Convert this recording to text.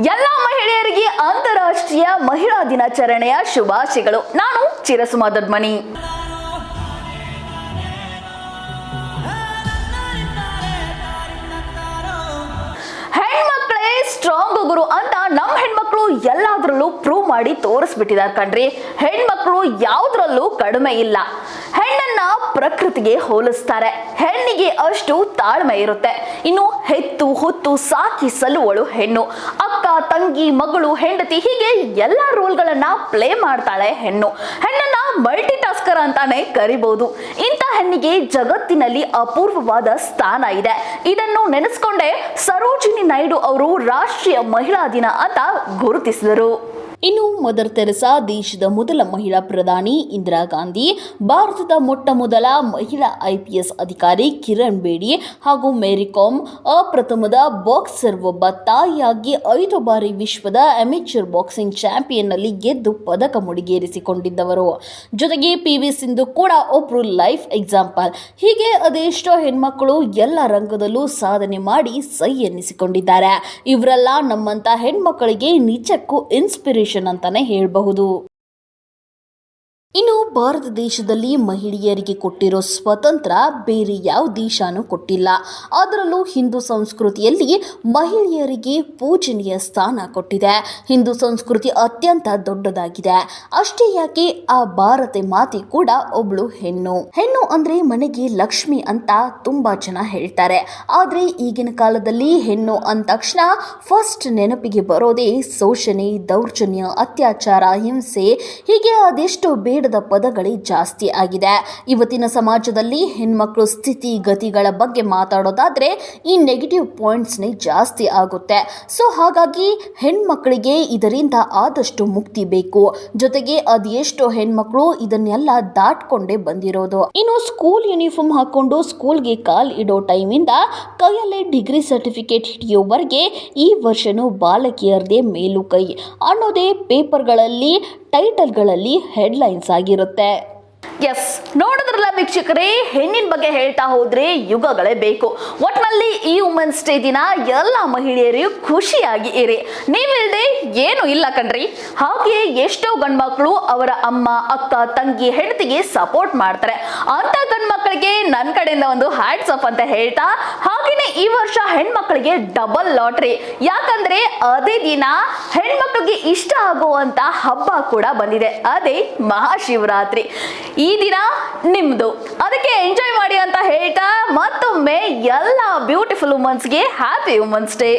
ಎಲ್ಲ ಮಹಿಳೆಯರಿಗೆ ಅಂತಾರಾಷ್ಟ್ರೀಯ ಮಹಿಳಾ ದಿನಾಚರಣೆಯ ಶುಭಾಶಯಗಳು. ನಾನು ಚಿರಸುಮ ದೊಡ್ಮನಿ. ಹೆಣ್ಮಕ್ಳೇ ಸ್ಟ್ರಾಂಗ್ ಗುರು ಅಂತ ನಮ್ಮ ಹೆಣ್ಮಕ್ಳು ಎಲ್ಲಾದ್ರಲ್ಲೂ ಪ್ರೂವ್ ಮಾಡಿ ತೋರಿಸ್ಬಿಟ್ಟಿದ್ದಾರೆ ಕಣ್ರಿ. ಹೆಣ್ಮಕ್ಳು ಯಾವ್ದ್ರಲ್ಲೂ ಕಡಿಮೆ ಇಲ್ಲ. ಹೆಣ್ಣನ್ನ ಪ್ರಕೃತಿಗೆ ಹೋಲಿಸ್ತಾರೆ. ಹೆಣ್ಣಿಗೆ ಅಷ್ಟು ತಾಳ್ಮೆ ಇರುತ್ತೆ. ಇನ್ನು ಹೆತ್ತು ಹೊತ್ತು ಸಾಕಿ ಸಲ್ಲುವಳು ಹೆಣ್ಣು. ಅಕ್ಕ, ತಂಗಿ, ಮಗಳು, ಹೆಂಡತಿ ಹೀಗೆ ಎಲ್ಲಾ ರೋಲ್ಗಳನ್ನ ಪ್ಲೇ ಮಾಡ್ತಾಳೆ ಹೆಣ್ಣು. ಹೆಣ್ಣನ್ನ ಮಲ್ಟಿ ಟಾಸ್ಕರ್ ಅಂತಾನೆ ಕರಿಬಹುದು. ಇಂಥ ಹೆಣ್ಣಿಗೆ ಜಗತ್ತಿನಲ್ಲಿ ಅಪೂರ್ವವಾದ ಸ್ಥಾನ ಇದೆ. ಇದನ್ನು ನೆನೆಸ್ಕೊಂಡೇ ಸರೋಜಿನಿ ನಾಯ್ಡು ಅವರು ರಾಷ್ಟ್ರೀಯ ಮಹಿಳಾ ದಿನ ಅಂತ ಗುರುತಿಸಿದರು. ಇನ್ನು ಮದರ್ ತೆರೆಸಾ, ದೇಶದ ಮೊದಲ ಮಹಿಳಾ ಪ್ರಧಾನಿ ಇಂದಿರಾ ಗಾಂಧಿ, ಭಾರತದ ಮೊಟ್ಟ ಮೊದಲ ಮಹಿಳಾ IPS ಅಧಿಕಾರಿ ಕಿರಣ್ ಬೇಡಿ ಹಾಗೂ ಮೇರಿ ಕಾಮ್, ಅಪ್ರಥಮದ ಬಾಕ್ಸರ್, ಒಬ್ಬ ತಾಯಿಯಾಗಿ 5 ಬಾರಿ ವಿಶ್ವದ ಅಮೆಚೂರ್ ಬಾಕ್ಸಿಂಗ್ ಚಾಂಪಿಯನ್ನಲ್ಲಿ ಗೆದ್ದು ಪದಕ ಮುಡಿಗೇರಿಸಿಕೊಂಡಿದ್ದವರು. ಜೊತೆಗೆ PV ಸಿಂಧು ಕೂಡ ಒಬ್ರು ಲೈಫ್ ಎಕ್ಸಾಂಪಲ್. ಹೀಗೆ ಅದೆಷ್ಟೋ ಹೆಣ್ಮಕ್ಕಳು ಎಲ್ಲ ರಂಗದಲ್ಲೂ ಸಾಧನೆ ಮಾಡಿ ಸೈ ಎನ್ನಿಸಿಕೊಂಡಿದ್ದಾರೆ. ಇವರೆಲ್ಲ ನಮ್ಮಂತ ಹೆಣ್ಮಕ್ಕಳಿಗೆ ನಿಜಕ್ಕೂ ಇನ್ಸ್ಪಿರೇಷನ್ ಅಂತಾನೆ ಹೇಳಬಹುದು. ಇನ್ನು ಭಾರತ ದೇಶದಲ್ಲಿ ಮಹಿಳೆಯರಿಗೆ ಕೊಟ್ಟಿರೋ ಸ್ವತಂತ್ರ ಬೇರೆ ಯಾವ ದೇಶನೂ ಕೊಟ್ಟಿಲ್ಲ. ಅದರಲ್ಲೂ ಹಿಂದೂ ಸಂಸ್ಕೃತಿಯಲ್ಲಿ ಮಹಿಳೆಯರಿಗೆ ಪೂಜನೀಯ ಸ್ಥಾನ ಕೊಟ್ಟಿದೆ. ಹಿಂದೂ ಸಂಸ್ಕೃತಿ ಅತ್ಯಂತ ದೊಡ್ಡದಾಗಿದೆ. ಅಷ್ಟೇ ಯಾಕೆ, ಆ ಭಾರತ ಮಾತೆ ಕೂಡ ಒಬ್ಳು ಹೆಣ್ಣು. ಹೆಣ್ಣು ಅಂದ್ರೆ ಮನೆಗೆ ಲಕ್ಷ್ಮಿ ಅಂತ ತುಂಬಾ ಜನ ಹೇಳ್ತಾರೆ. ಆದ್ರೆ ಈಗಿನ ಕಾಲದಲ್ಲಿ ಹೆಣ್ಣು ಅಂದ ತಕ್ಷಣ ಫಸ್ಟ್ ನೆನಪಿಗೆ ಬರೋದೇ ಶೋಷಣೆ, ದೌರ್ಜನ್ಯ, ಅತ್ಯಾಚಾರ, ಹಿಂಸೆ, ಹೀಗೆ ಅದೆಷ್ಟೋ ಬೇಡದ ಪದಗಳೇ ಜಾಸ್ತಿ ಆಗಿದೆ. ಇವತ್ತಿನ ಸಮಾಜದಲ್ಲಿ ಹೆಣ್ಮಕ್ಳು ಸ್ಥಿತಿ ಗತಿಗಳ ಬಗ್ಗೆ ಮಾತಾಡೋದಾದ್ರೆ ಈ ನೆಗೆಟಿವ್ ಪಾಯಿಂಟ್ಸ್ನೇ ಜಾಸ್ತಿ ಆಗುತ್ತೆ. ಸೊ ಹಾಗಾಗಿ ಹೆಣ್ಮಕ್ಳಿಗೆ ಇದರಿಂದ ಆದಷ್ಟು ಮುಕ್ತಿ ಬೇಕು. ಜೊತೆಗೆ ಅದೆಷ್ಟೋ ಹೆಣ್ಮಕ್ಳು ಇದನ್ನೆಲ್ಲ ದಾಟ್ಕೊಂಡೇ ಬಂದಿರೋದು. ಇನ್ನು ಸ್ಕೂಲ್ ಯೂನಿಫಾರ್ಮ್ ಹಾಕೊಂಡು ಸ್ಕೂಲ್ಗೆ ಕಾಲ್ ಇಡೋ ಟೈಮಿಂದ ಕೈಯಲ್ಲೇ ಡಿಗ್ರಿ ಸರ್ಟಿಫಿಕೇಟ್ ಹಿಡಿಯೋವರೆಗೆ ಈ ವರ್ಷನೂ ಬಾಲಕಿಯರದೇ ಮೇಲು ಕೈ ಅನ್ನೋದೇ ಪೇಪರ್ಗಳಲ್ಲಿ, ಟೈಟಲ್ಗಳಲ್ಲಿ ಹೆಡ್ಲೈನ್ಸ್ ಆಗಿರುತ್ತೆ. ಎಸ್, ನೋಡಿದ್ರಲ್ಲ ವೀಕ್ಷಕರೇ, ಹೆಣ್ಣಿನ ಬಗ್ಗೆ ಹೇಳ್ತಾ ಹೋದ್ರೆ ಯುಗಗಳೇ ಬೇಕು. ಒಟ್ನಲ್ಲಿ ಈ ವುಮೆನ್ಸ್ ಡೇ ದಿನ ಎಲ್ಲ ಮಹಿಳೆಯರು ಖುಷಿಯಾಗಿ ಇರಿ. ನೀವಿಲ್ಲದೆ ಏನು ಇಲ್ಲ ಕಣ್ರಿ. ಹಾಗೆ ಎಷ್ಟೋ ಗಂಡ್ಮಕ್ಳು ಅವರ ಅಮ್ಮ, ಅಕ್ಕ, ತಂಗಿ, ಹೆಂಡತಿಗೆ ಸಪೋರ್ಟ್ ಮಾಡ್ತಾರೆ. ಅಂತ ಗಂಡ್ಮಕ್ಳಿಗೆ ನನ್ನ ಕಡೆಯಿಂದ ಒಂದು ಹ್ಯಾಟ್ಸ್ ಆಫ್ ಅಂತ ಹೇಳ್ತಾ, ಹಾಗೇನೆ ಈ ವರ್ಷ ಹೆಣ್ಮಕ್ಳಿಗೆ ಡಬಲ್ ಲಾಟ್ರಿ. ಯಾಕಂದ್ರೆ ಅದೇ ದಿನ ಹೆಣ್ಮಕ್ಳಿಗೆ ಇಷ್ಟ ಆಗುವಂತ ಹಬ್ಬ ಕೂಡ ಬಂದಿದೆ. ಅದೇ ಮಹಾಶಿವರಾತ್ರಿ. ಈ ದಿನ ನಿಮ್ದು, ಅದಕ್ಕೆ ಎಂಜಾಯ್ ಮಾಡಿ ಅಂತ ಹೇಳ್ತಾ ಮತ್ತೊಮ್ಮೆ ಎಲ್ಲ ಬ್ಯೂಟಿಫುಲ್ ವುಮೆನ್ಸ್ಗೆ ಹ್ಯಾಪಿ ವುಮೆನ್ಸ್ ಡೇ.